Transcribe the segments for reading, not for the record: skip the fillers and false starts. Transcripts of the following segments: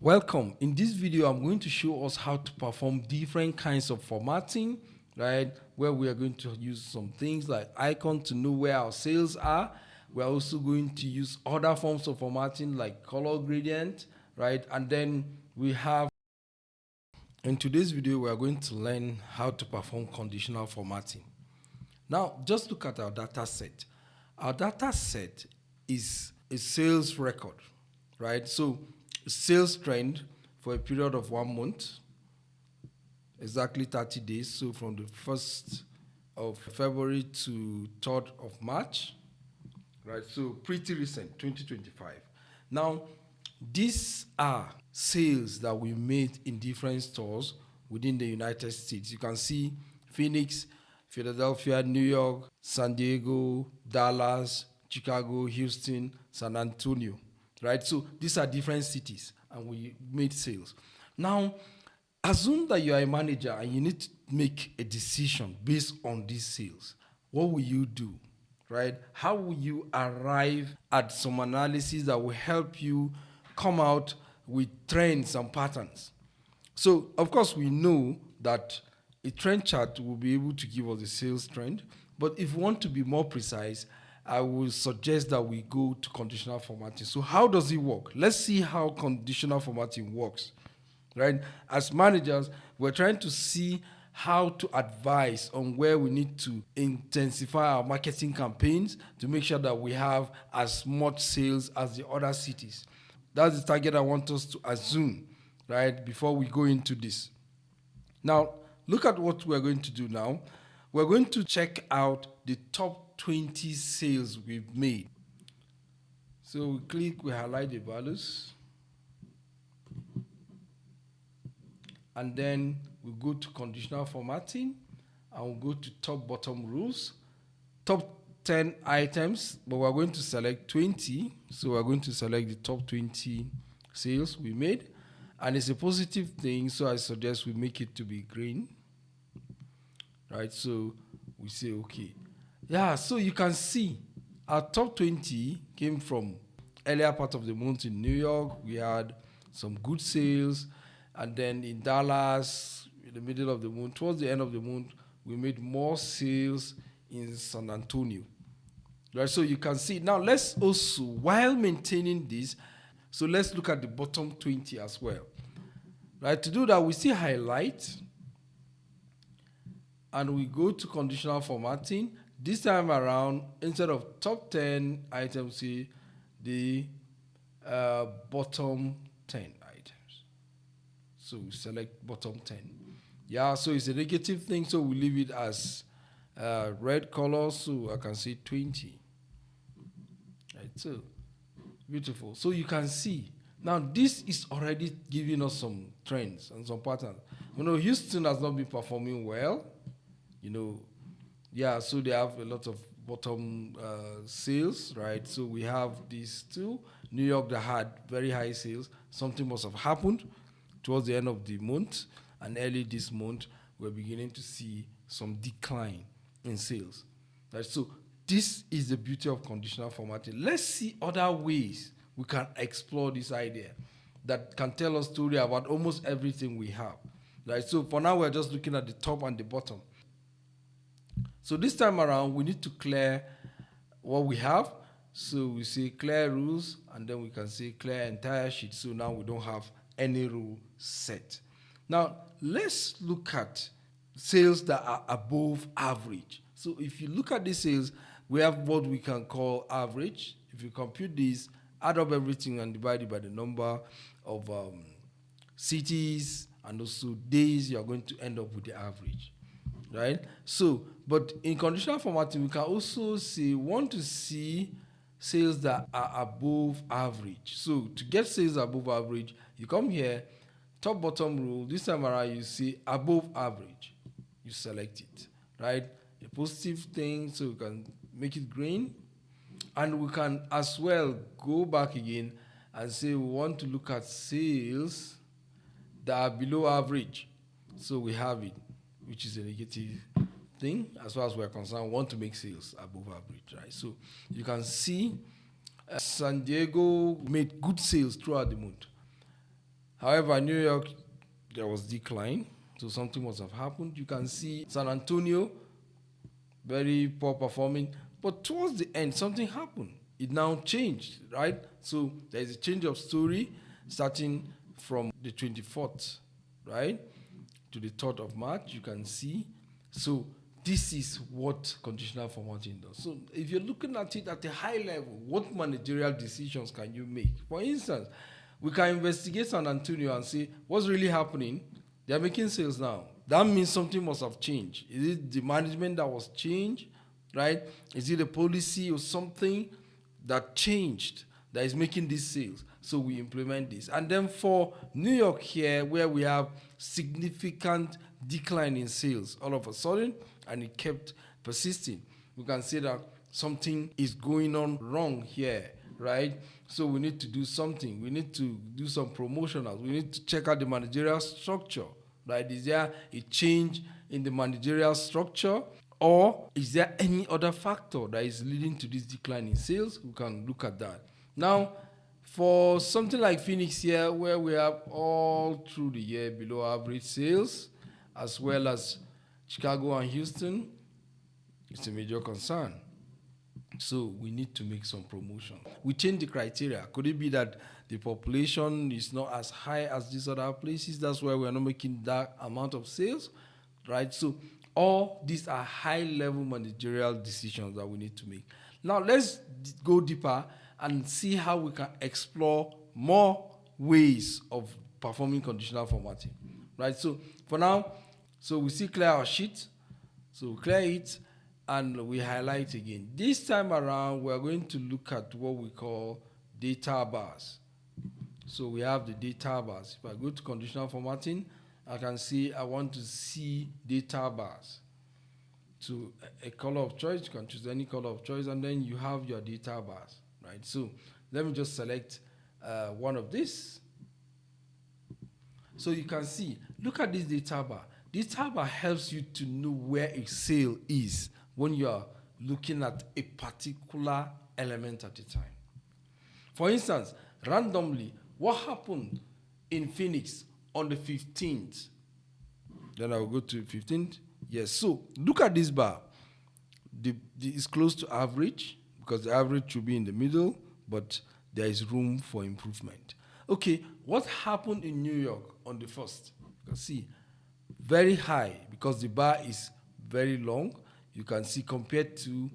Welcome. In this video, I'm going to show us how to perform different kinds of formatting, right? Where we are going to use some things like icon to know where our sales are. We're also going to use other forms of formatting like color gradient, right? And then we have, in today's video, we are going to learn how to perform conditional formatting. Now, just look at our data set. Our data set is a sales record, right? So sales trend for a period of 1 month, exactly 30 days. So from the 1st of February to 3rd of March, right? So pretty recent, 2025. Now, these are sales that we made in different stores within the United States. You can see Phoenix, Philadelphia, New York, San Diego, Dallas, Chicago, Houston, San Antonio, right? So these are different cities and we made sales. Now, assume that you are a manager and you need to make a decision based on these sales. What will you do, right? How will you arrive at some analysis that will help you come out with trends and patterns? So, of course, we know that a trend chart will be able to give us a sales trend. But if we want to be more precise, I will suggest that we go to conditional formatting. So how does it work? Let's see how conditional formatting works, right? As managers, we're trying to see how to advise on where we need to intensify our marketing campaigns to make sure that we have as much sales as the other cities. That's the target I want us to assume, right, before we go into this. Now, look at what we're going to do now. We're going to check out the top 20 sales we've made. So we click, we highlight the values. And then we go to conditional formatting and we'll go to top bottom rules. Top 10 items, but we're going to select 20. So we're going to select the top 20 sales we made. And it's a positive thing, so I suggest we make it to be green. Right, so we say okay. Yeah, so you can see our top 20 came from earlier part of the month in New York. We had some good sales. And then in Dallas, in the middle of the month, towards the end of the month, we made more sales in San Antonio. Right, so you can see. Now let's also, while maintaining this, so let's look at the bottom 20 as well. Right, to do that, we see highlight. And we go to conditional formatting. This time around, instead of top 10 items, see the bottom 10 items. So we select bottom 10. Yeah, so it's a negative thing, so we leave it as red color, so I can say 20. Right, so beautiful. So you can see. Now, this is already giving us some trends and some patterns. You know, Houston has not been performing well. You know, yeah, so they have a lot of bottom sales, right? So we have these two. New York that had very high sales. Something must have happened towards the end of the month, and early this month, we're beginning to see some decline in sales. Right? So this is the beauty of conditional formatting. Let's see other ways we can explore this idea that can tell us story about almost everything we have. Right? So for now, we're just looking at the top and the bottom. So this time around, we need to clear what we have. So we say clear rules, and then we can say clear entire sheet. So now we don't have any rule set. Now, let's look at sales that are above average. So if you look at the sales, we have what we can call average. If you compute this, add up everything and divide it by the number of cities and also days, you're going to end up with the average. Right? So, but in conditional formatting, we can also say, want to see sales that are above average. So, to get sales above average, you come here, top bottom rule, this time around, you see above average. You select it, right? A positive thing, so we can make it green. And we can as well go back again and say we want to look at sales that are below average. So we have it, which is a negative thing. As far as we're concerned, we want to make sales above average, right? So you can see San Diego made good sales throughout the month. However, New York, there was decline, so something must have happened. You can see San Antonio, very poor performing, but towards the end, something happened. It now changed, right? So there is a change of story starting from the 24th, right, to the 3rd of March. You can see. So this is what conditional formatting does. So if you're looking at it at a high level, what managerial decisions can you make? For instance, we can investigate San Antonio and say, what's really happening? They're making sales now. That means something must have changed. Is it the management that was changed, right? Is it a policy or something that changed that is making these sales? So we implement this. And then for New York here, where we have significant decline in sales all of a sudden, and it kept persisting, we can say that something is going on wrong here, right? So we need to do something. We need to do some promotionals. We need to check out the managerial structure, right? Is there a change in the managerial structure, or is there any other factor that is leading to this decline in sales? We can look at that. Now, for something like Phoenix here, where we have all through the year below average sales, as well as Chicago and Houston, it's a major concern. So we need to make some promotion. We change the criteria. Could it be that the population is not as high as these other places? That's why we're not making that amount of sales, right? So all these are high-level managerial decisions that we need to make. Now let's go deeper and see how we can explore more ways of performing conditional formatting, right? So for now, so we see clear our sheet. So we clear it and we highlight again. This time around, we're going to look at what we call data bars. So we have the data bars. If I go to conditional formatting, I can see I want to see data bars. So a color of choice, you can choose any color of choice, and then you have your data bars, right? So let me just select one of these. So you can see, look at this data bar. This tab helps you to know where a sale is when you are looking at a particular element at a time. For instance, randomly, what happened in Phoenix on the 15th? Then I'll go to 15th. Yes, so look at this bar. It's close to average because the average should be in the middle, but there is room for improvement. Okay, what happened in New York on the 1st? You can see very high because the bar is very long. You can see compared to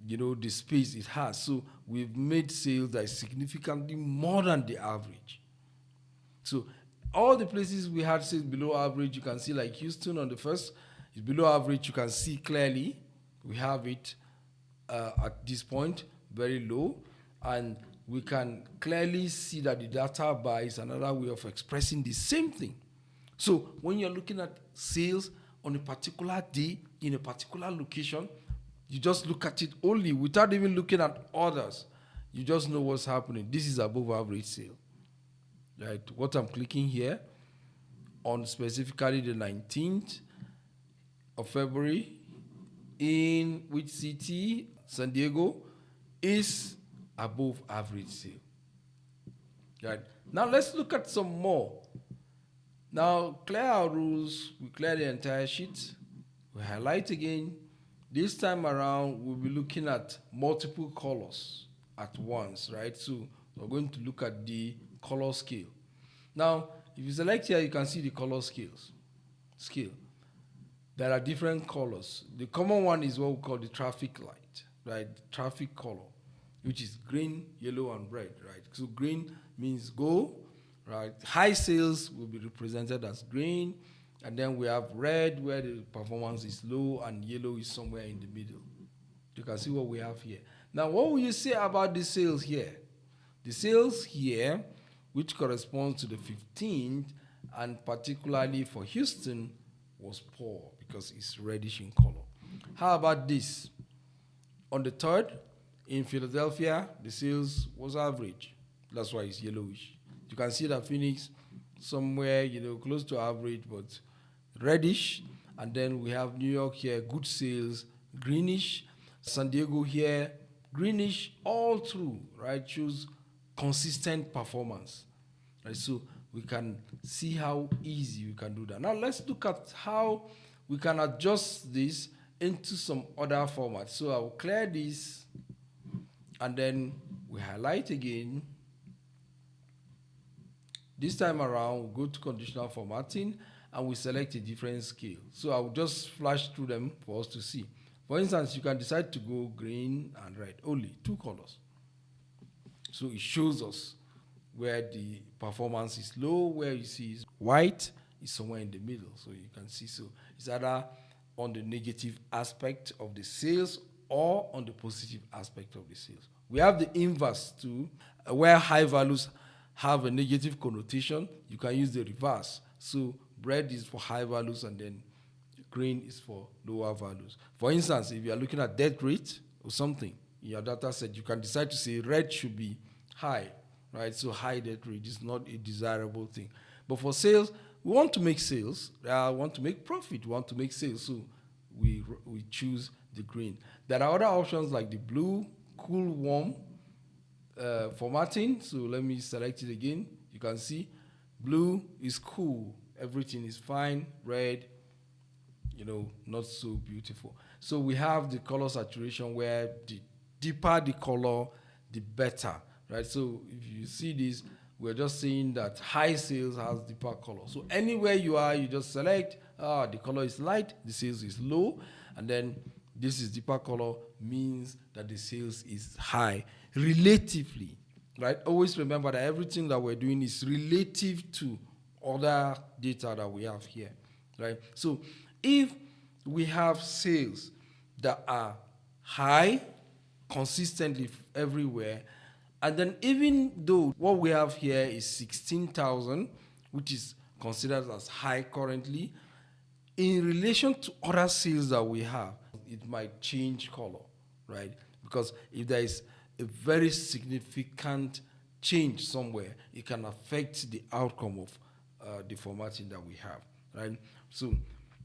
the space it has. So we've made sales that is significantly more than the average. So all the places we had sales below average, you can see like Houston on the 1st is below average. You can see clearly we have it at this point very low, and we can clearly see that the data bar is another way of expressing the same thing. So when you're looking at sales on a particular day in a particular location, you just look at it only without even looking at others. You just know what's happening. This is above average sale. Right? What I'm clicking here on specifically the 19th of February in which city? San Diego is above average sale. Right? Now let's look at some more. Now clear our rules, we clear the entire sheet, we highlight again. This time around, we'll be looking at multiple colors at once, right? So we're going to look at the color scale. Now, if you select here, you can see the color scale. There are different colors. The common one is what we call the traffic light, right? Traffic color, which is green, yellow, and red, right? So green means go, right? High sales will be represented as green, and then we have red where the performance is low, and yellow is somewhere in the middle. You can see what we have here. Now, what will you say about the sales here? The sales here, which corresponds to the 15th, and particularly for Houston, was poor because it's reddish in color. How about this? On the 3rd, in Philadelphia, the sales was average. That's why it's yellowish. You can see that Phoenix somewhere, close to average, but reddish. And then we have New York here, good sales, greenish. San Diego here, greenish all through, right? Shows consistent performance. Right? So we can see how easy we can do that. Now let's look at how we can adjust this into some other format. So I will clear this, and then we highlight again. This time around, we go to conditional formatting, and we select a different scale. So I will just flash through them for us to see. For instance, you can decide to go green and red, only 2 colors. So it shows us where the performance is low, where you see is white, is somewhere in the middle. So you can see, so it's either on the negative aspect of the sales or on the positive aspect of the sales. We have the inverse too, where high values have a negative connotation. You can use the reverse. So red is for high values, and then green is for lower values. For instance, if you are looking at death rate or something in your data set, you can decide to say red should be high, right? So high death rate is not a desirable thing. But for sales, we want to make sales. We want to make profit. We want to make sales. So we choose the green. There are other options like the blue, cool, warm formatting. So let me select it again. You can see blue is cool. Everything is fine. Red, not so beautiful. So we have the color saturation where the deeper the color, the better, right? So if you see this, we're just saying that high sales has deeper color. So anywhere you are, you just select, the color is light, the sales is low, and then this is deeper color, means that the sales is high, relatively, right? Always remember that everything that we're doing is relative to other data that we have here, right? So if we have sales that are high consistently everywhere, and then even though what we have here is 16,000, which is considered as high currently, in relation to other sales that we have, it might change color, right? Because if there is a very significant change somewhere, it can affect the outcome of the formatting that we have, right? So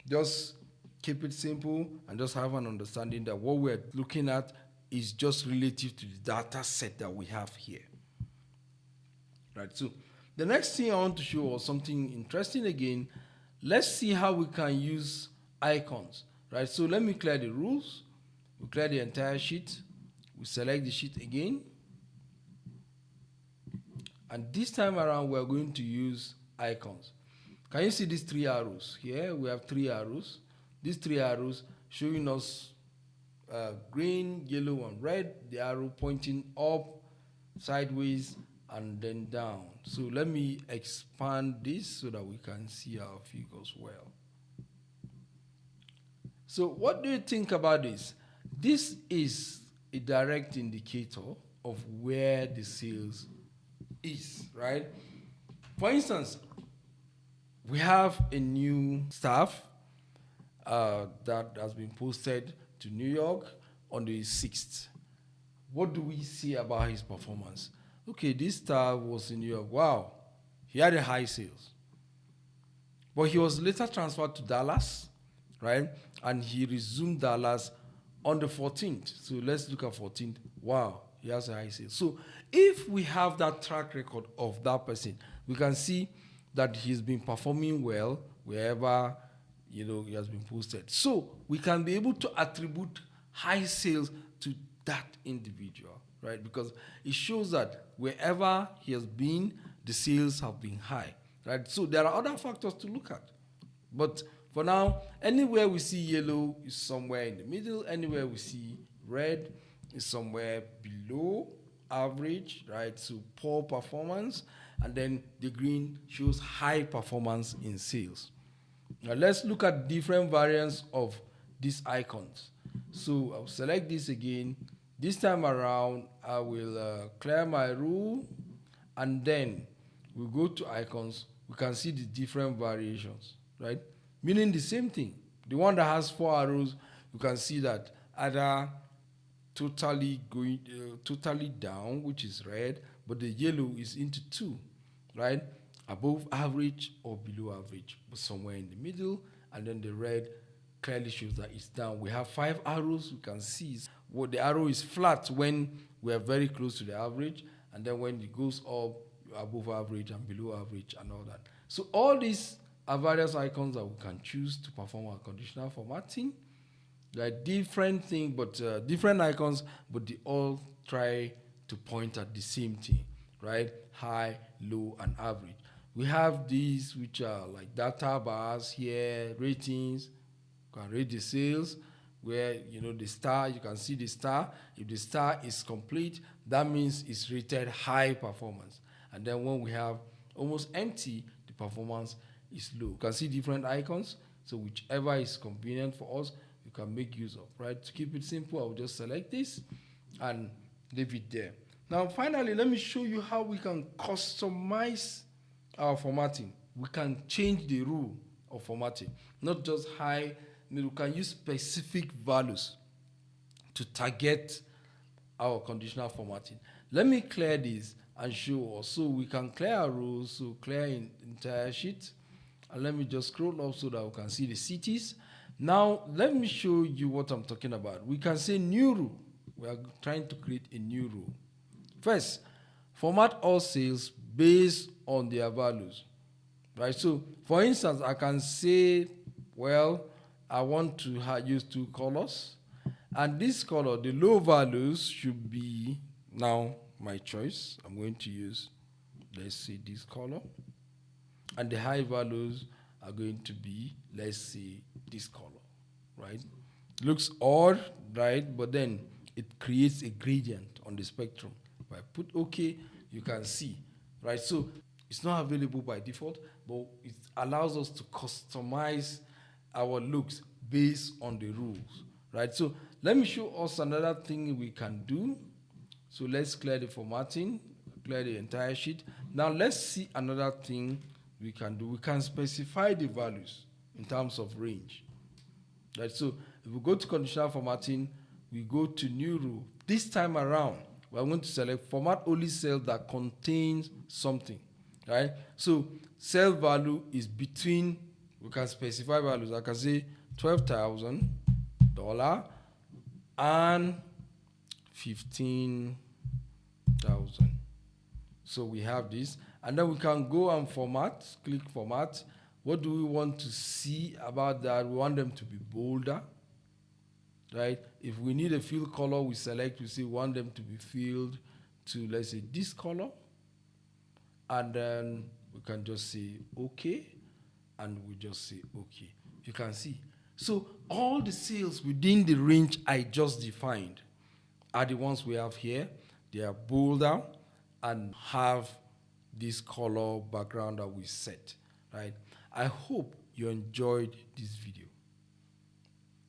just keep it simple and just have an understanding that what we're looking at is just relative to the data set that we have here, right? So the next thing I want to show is something interesting again. Let's see how we can use icons, right? So let me clear the rules. We clear the entire sheet. We select the sheet again. And this time around, we're going to use icons. Can you see these 3 arrows? Here we have 3 arrows. These 3 arrows showing us green, yellow, and red. The arrow pointing up, sideways, and then down. So let me expand this so that we can see our figures well. So what do you think about this? This is a direct indicator of where the sales is, right? For instance, we have a new staff that has been posted to New York on the 6th. What do we see about his performance? Okay, this staff was in New York. Wow, he had a high sales. But he was later transferred to Dallas, right? And he resumed Dallas on the 14th. So let's look at 14th. Wow, he has a high sales. So if we have that track record of that person, we can see that he's been performing well wherever he has been posted. So we can be able to attribute high sales to that individual, right? Because it shows that wherever he has been, the sales have been high, right? So there are other factors to look at. But for now, anywhere we see yellow is somewhere in the middle. Anywhere we see red is somewhere below average, right? So poor performance. And then the green shows high performance in sales. Now let's look at different variants of these icons. So I'll select this again. This time around, I will clear my rule, and then we go to icons. We can see the different variations, right? Meaning the same thing. The one that has 4 arrows, you can see that either totally down, which is red, but the yellow is into 2, right? Above average or below average, but somewhere in the middle, and then the red clearly shows that it's down. We have 5 arrows. We can see the arrow is flat when we are very close to the average, and then when it goes up, above average and below average and all that. So all these are various icons that we can choose to perform our conditional formatting. Like different things, but different icons, but they all try to point at the same thing, right? High, low, and average. We have these which are like data bars here, ratings. You can rate the sales, where the star, you can see the star. If the star is complete, that means it's rated high performance. And then when we have almost empty, the performance is low. You can see different icons, so whichever is convenient for us, you can make use of, right? To keep it simple, I'll just select this and leave it there. Now, finally, let me show you how we can customize our formatting. We can change the rule of formatting, not just high. We can use specific values to target our conditional formatting. Let me clear this and show us. So we can clear our rules, so clear in entire sheet. And let me just scroll up so that we can see the cities. Now, let me show you what I'm talking about. We can say new rule. We are trying to create a new rule. First, format all sales based on their values, right? So, for instance, I can say, well, I want to use two colors. And this color, the low values should be now my choice. I'm going to use, let's say, this color. And the high values are going to be, let's say, this color, right? Looks odd, right? But then it creates a gradient on the spectrum. If I put OK, you can see, right? So it's not available by default, but it allows us to customize our looks based on the rules, right? So let me show us another thing we can do. So let's clear the formatting, clear the entire sheet. Now let's see another thing we can do. We can specify the values in terms of range, right? So if we go to conditional formatting, we go to new rule. This time around, we're going to select format only cell that contains something, right? So cell value is between, we can specify values. I can say $12,000 and $15,000. So we have this, and then we can go and format, click format. What do we want to see about that? We want them to be bolder, right? If we need a fill color, we select, we say we want them to be filled to, let's say, this color. And then we can just say OK, and we just say OK. You can see. So all the cells within the range I just defined are the ones we have here. They are bolder and have this color background that we set, right? I hope you enjoyed this video.